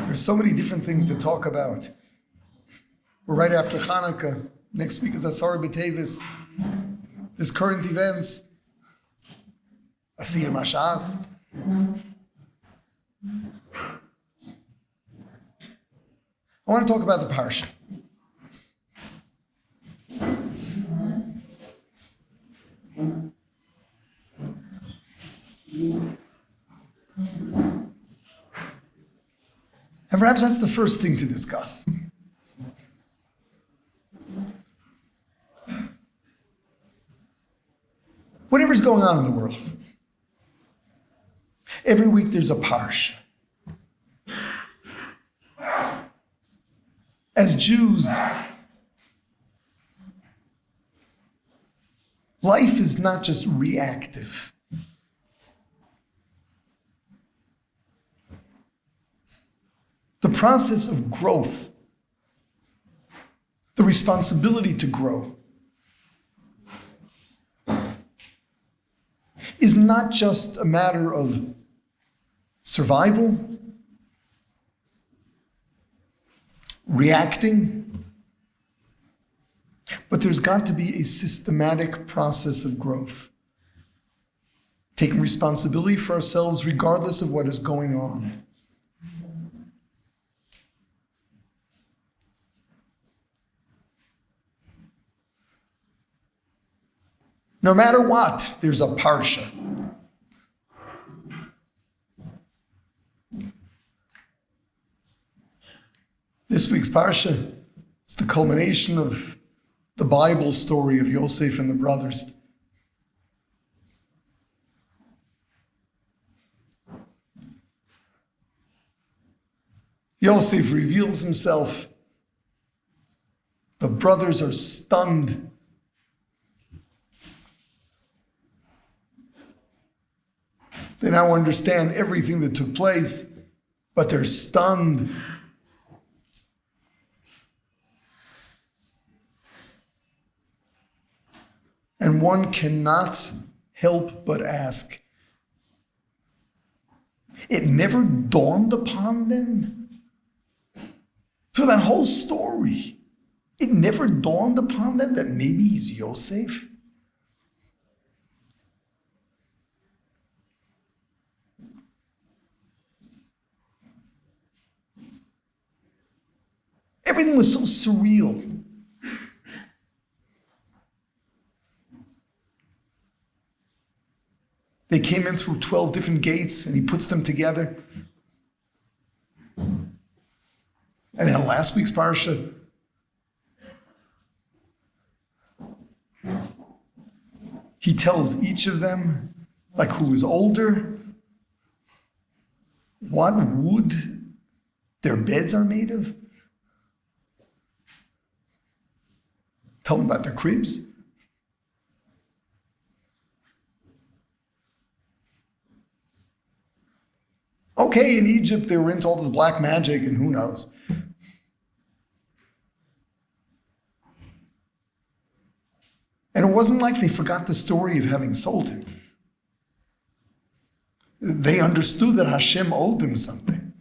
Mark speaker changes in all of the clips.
Speaker 1: There's so many different things to talk about. We're right after Hanukkah. Next week is Asar B'Tevis. There's current events. Asiyah Mashas. I want to talk about the Parshat. And perhaps that's the first thing to discuss. Whatever's going on in the world, every week there's a parsha. As Jews, life is not just reactive. The process of growth, the responsibility to grow, is not just a matter of survival, reacting, but there's got to be a systematic process of growth, taking responsibility for ourselves regardless of what is going on. No matter what, there's a parsha. This week's parsha is the culmination of the Bible story of Yosef and the brothers. Yosef reveals himself. The brothers are stunned. They now understand everything that took place, but they're stunned. And one cannot help but ask, it never dawned upon them? Through that whole story, it never dawned upon them that maybe he's Yosef? Everything was so surreal. They came in through 12 different gates, and he puts them together. And then in last week's parsha, he tells each of them, like who is older, what wood their beds are made of. Tell them about the cribs. Okay, in Egypt, they were into all this black magic, and who knows. And it wasn't like they forgot the story of having sold him. They understood that Hashem owed them something.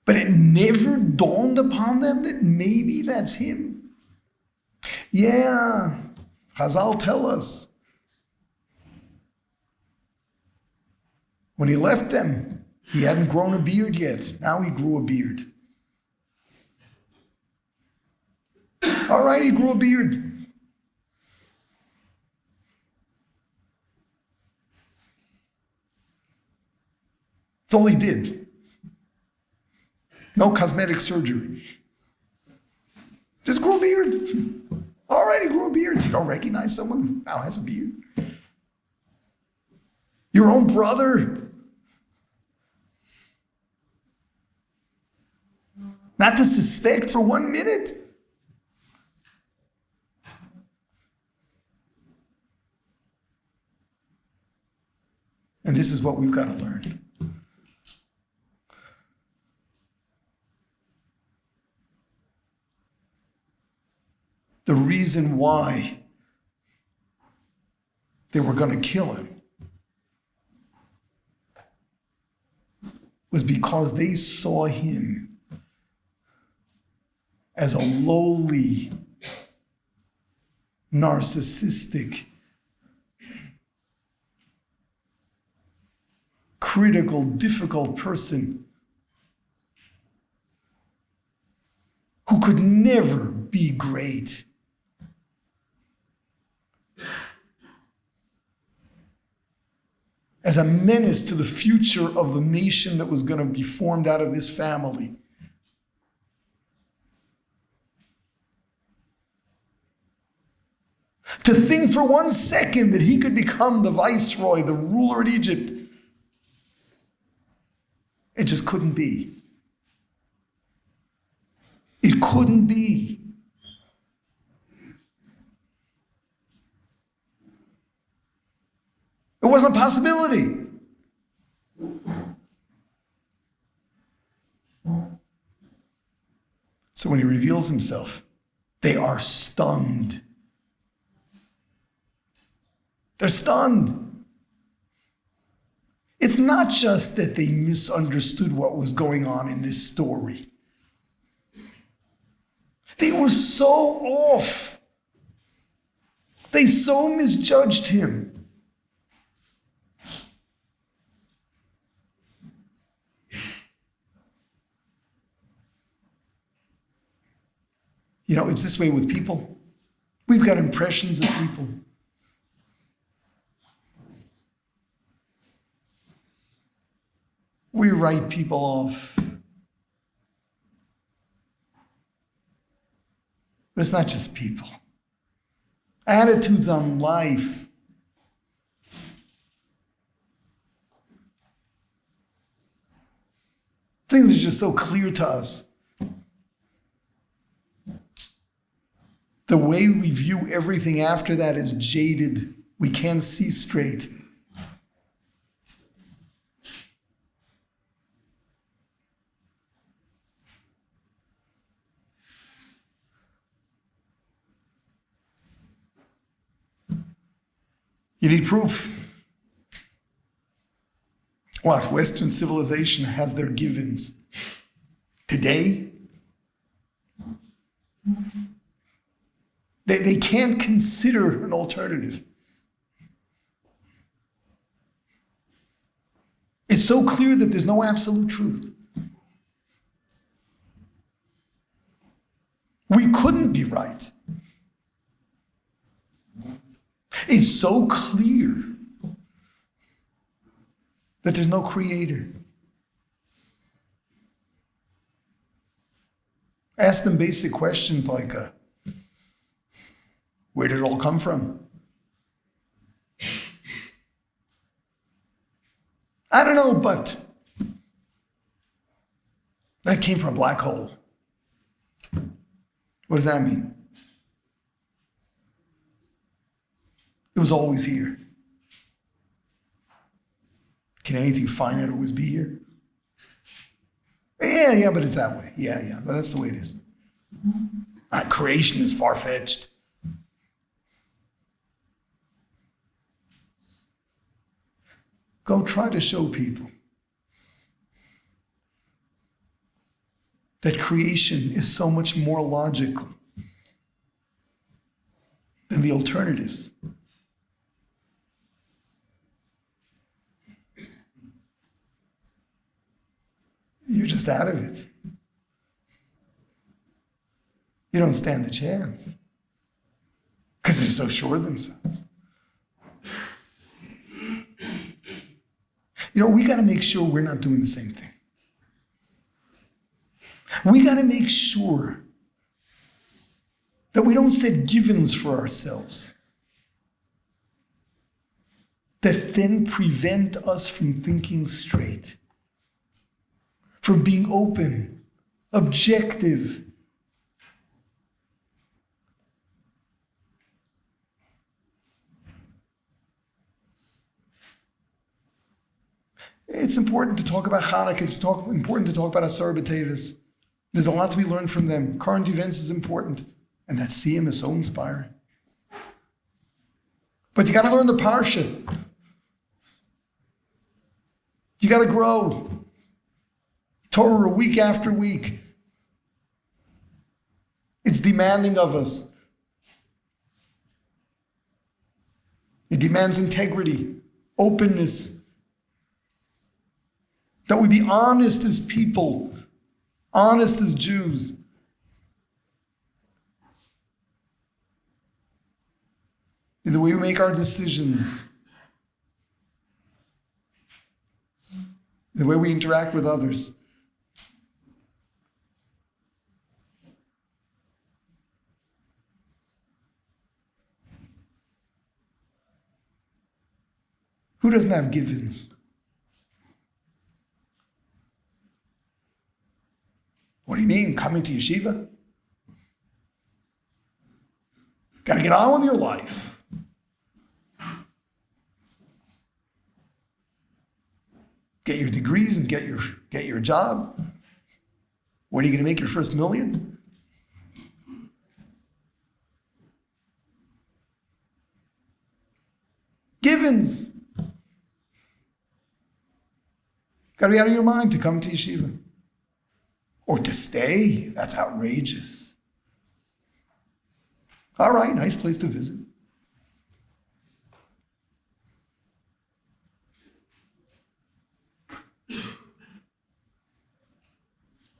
Speaker 1: But it never dawned upon them that maybe that's him. Yeah, Chazal tell us, when he left them, he hadn't grown a beard yet. Now he grew a beard. All right, he grew a beard. That's all he did. No cosmetic surgery. Just grew a beard. All right, he grew a beard. You don't recognize someone who now has a beard? Your own brother. Not to suspect for 1 minute. And this is what we've got to learn. The reason why they were going to kill him was because they saw him as a lowly, narcissistic, critical, difficult person who could never be great. As a menace to the future of the nation that was going to be formed out of this family. To think for 1 second that he could become the viceroy, the ruler in Egypt, it just couldn't be. It couldn't be. It wasn't a possibility. So when he reveals himself, they are stunned. They're stunned. It's not just that they misunderstood what was going on in this story. They were so off. They so misjudged him. You know, it's this way with people. We've got impressions of people. We write people off. But it's not just people. Attitudes on life. Things are just so clear to us. The way we view everything after that is jaded. We can't see straight. You need proof. What? Western civilization has their givens. Today, they can't consider an alternative. It's so clear that there's no absolute truth. We couldn't be right. It's so clear that there's no creator. Ask them basic questions like, where did it all come from? I don't know, but that came from a black hole. What does that mean? It was always here. Can anything finite always be here? Yeah, but it's that way. Yeah, that's the way it is. Creation is far-fetched. Go try to show people that creation is so much more logical than the alternatives. You're just out of it. You don't stand a chance because they're so sure of themselves. You know, we got to make sure we're not doing the same thing. We got to make sure that we don't set givens for ourselves that then prevent us from thinking straight, from being open, objective. It's important to talk about Hanukkah. It's important to talk about HaTorah B'Tevis. There's a lot to be learned from them. Current events is important. And that Siyum is so inspiring. But you got to learn the Parshat. You got to grow. Torah week after week. It's demanding of us. It demands integrity, openness, that we be honest as people, honest as Jews. In the way we make our decisions, in the way we interact with others. Who doesn't have givens? What do you mean, coming to yeshiva? Got to get on with your life. Get your degrees and get your job. When are you going to make your first million? Givens. Got to be out of your mind to come to yeshiva. Or to stay. That's outrageous. All right, nice place to visit.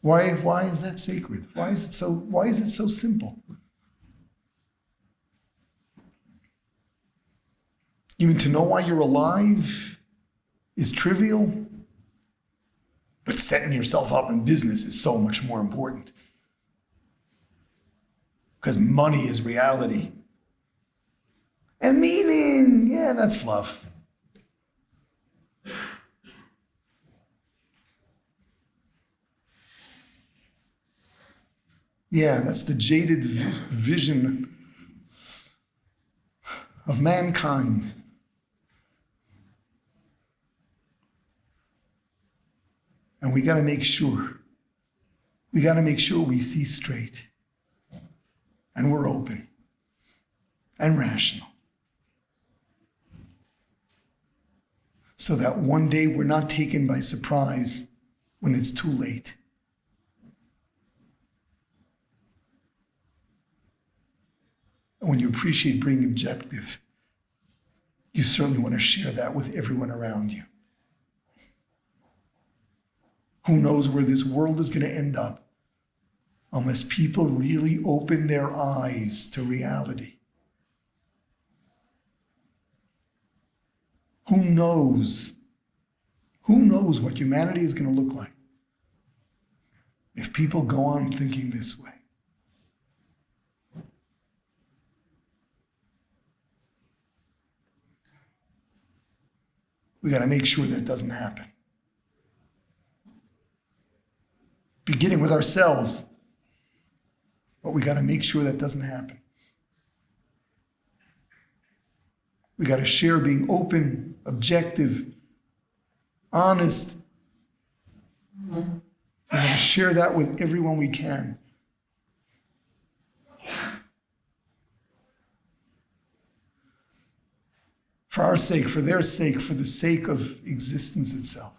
Speaker 1: Why is that sacred? Why is it so simple? You mean to know why you're alive is trivial? But setting yourself up in business is so much more important. Because money is reality. And meaning, yeah, that's fluff. Yeah, that's the jaded vision of mankind. And we got to make sure we see straight. And we're open and rational. So that one day we're not taken by surprise when it's too late. And when you appreciate being objective, you certainly want to share that with everyone around you. Who knows where this world is going to end up unless people really open their eyes to reality. Who knows what humanity is going to look like if people go on thinking this way? We got to make sure that doesn't happen. Beginning with ourselves. But we got to make sure that doesn't happen. We got to share being open, objective, honest. We got to share that with everyone we can. For our sake, for their sake, for the sake of existence itself.